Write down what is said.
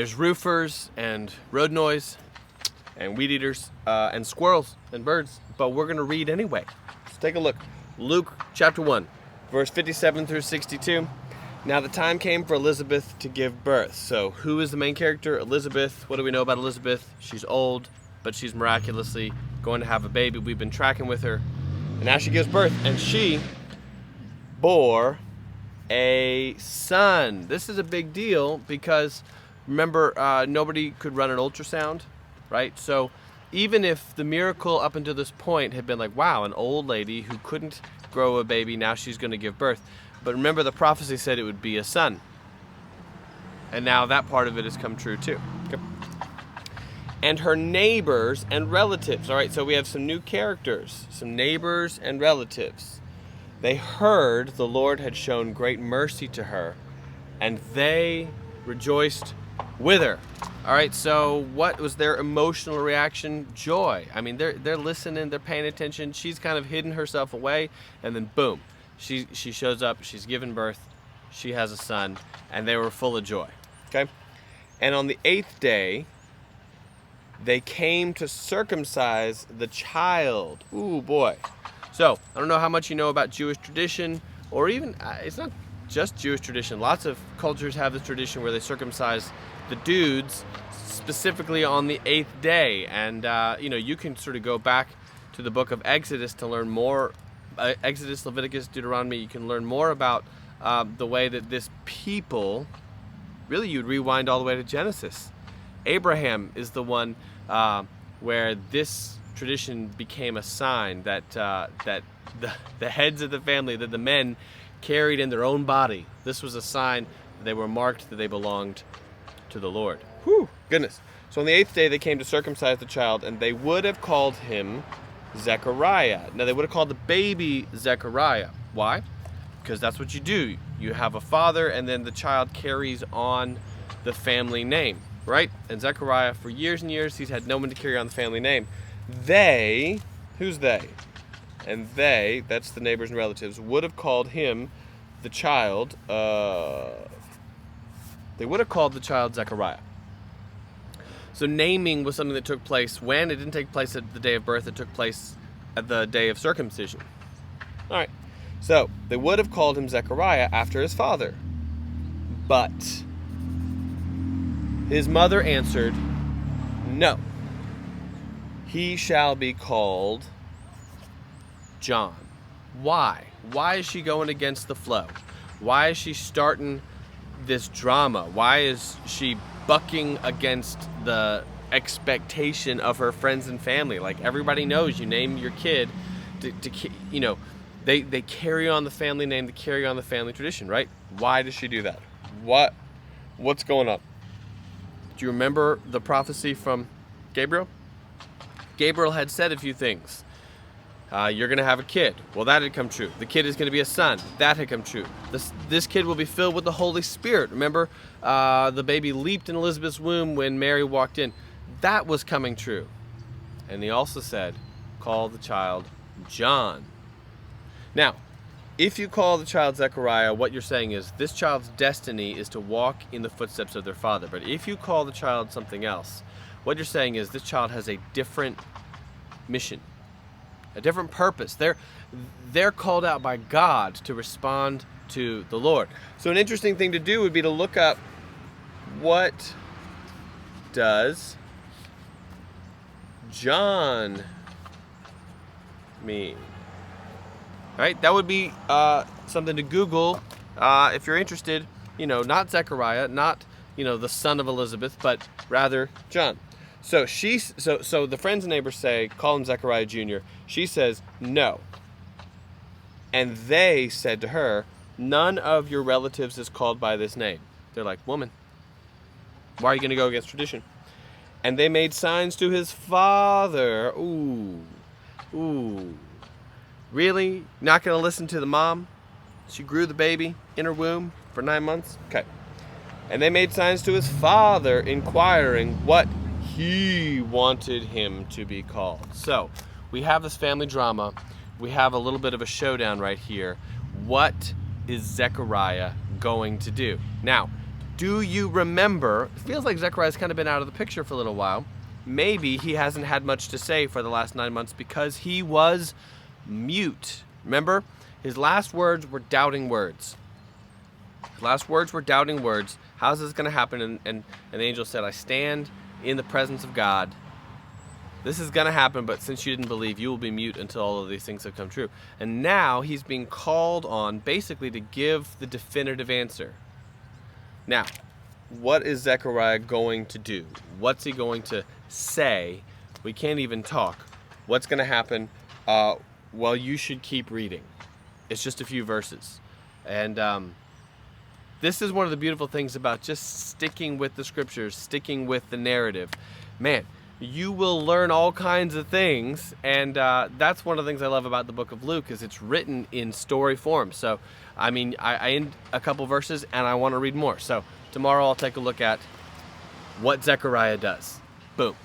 There's roofers and road noise and weed eaters and squirrels and birds, but we're going to read anyway. Let's take a look. Luke chapter 1, verse 57 through 62. Now the time came for Elizabeth to give birth. So who is the main character? Elizabeth. What do we know about Elizabeth? She's old, but she's miraculously going to have a baby. We've been tracking with her. And now she gives birth, and she bore a son. This is a big deal because, remember, nobody could run an ultrasound, right? So even if the miracle up until this point had been like, wow, an old lady who couldn't grow a baby, now she's going to give birth. But remember, the prophecy said it would be a son. And now that part of it has come true too. Okay. And her neighbors and relatives. All right, so we have some new characters, some neighbors and relatives. They heard the Lord had shown great mercy to her, and they rejoiced with her. All right, so what was their emotional reaction? Joy. I mean, they're listening, they're paying attention. She's kind of hidden herself away, and then boom, she shows up, she's given birth, she has a son, and they were full of joy. Okay? And on the 8th day, they came to circumcise the child. Ooh, boy. So, I don't know how much you know about Jewish tradition, or even, it's not just Jewish tradition. Lots of cultures have this tradition where they circumcise the dudes specifically on the 8th day. And, you can sort of go back to the book of Exodus to learn more. Exodus, Leviticus, Deuteronomy, you can learn more about the way that this people, really you'd rewind all the way to Genesis. Abraham is the one where this tradition became a sign that the heads of the family, that the men carried in their own body. This was a sign that they were marked that they belonged to the Lord. Whew, goodness. So on the 8th day they came to circumcise the child, and they would have called him Zechariah. Now they would have called the baby Zechariah. Why? Because that's what you do. You have a father, and then the child carries on the family name, right? And Zechariah, for years and years, he's had no one to carry on the family name. They, who's they? And they, that's the neighbors and relatives, would have called him, the child, they would have called the child Zechariah. So naming was something that took place when? It didn't take place at the day of birth, it took place at the day of circumcision. All right, so they would have called him Zechariah after his father. But his mother answered, no. He shall be called John. Why? Why is she going against the flow? Why is she starting this drama? Why is she bucking against the expectation of her friends and family? Like, everybody knows you name your kid they carry on the family name, they carry on the family tradition, right? Why does she do that? What's going on? Do you remember the prophecy from Gabriel? Gabriel had said a few things. You're going to have a kid. Well, that had come true. The kid is going to be a son. That had come true. This kid will be filled with the Holy Spirit. Remember, the baby leaped in Elizabeth's womb when Mary walked in. That was coming true. And he also said, call the child John. Now, if you call the child Zechariah, what you're saying is this child's destiny is to walk in the footsteps of their father. But if you call the child something else, what you're saying is this child has a different mission, a different purpose. They're called out by God to respond to the Lord. So an interesting thing to do would be to look up, what does John mean? Right? That would be something to Google if you're interested. Not Zechariah, not the son of Elizabeth, but rather John. So so the friends and neighbors say, call him Zechariah Jr. She says, no. And they said to her, none of your relatives is called by this name. They're like, woman, why are you going to go against tradition? And they made signs to his father. Ooh. Really? Not going to listen to the mom? She grew the baby in her womb for 9 months? Okay. And they made signs to his father, inquiring what he wanted him to be called. So, we have this family drama. We have a little bit of a showdown right here. What is Zechariah going to do? Now, Do you remember? It feels like Zechariah's kind of been out of the picture for a little while. Maybe he hasn't had much to say for the last 9 months because he was mute. Remember? His last words were doubting words. His last words were doubting words. How's this going to happen? And the angel said, I stand in the presence of God. This is going to happen, but since you didn't believe, you will be mute until all of these things have come true. And now he's being called on basically to give the definitive answer. Now, what is Zechariah going to do? What's he going to say? We can't even talk. What's going to happen? Well, you should keep reading. It's just a few verses. And this is one of the beautiful things about just sticking with the scriptures, sticking with the narrative. Man, you will learn all kinds of things, and that's one of the things I love about the book of Luke is it's written in story form. So, I mean, I end a couple verses, and I want to read more. So tomorrow I'll take a look at what Zechariah does. Boom.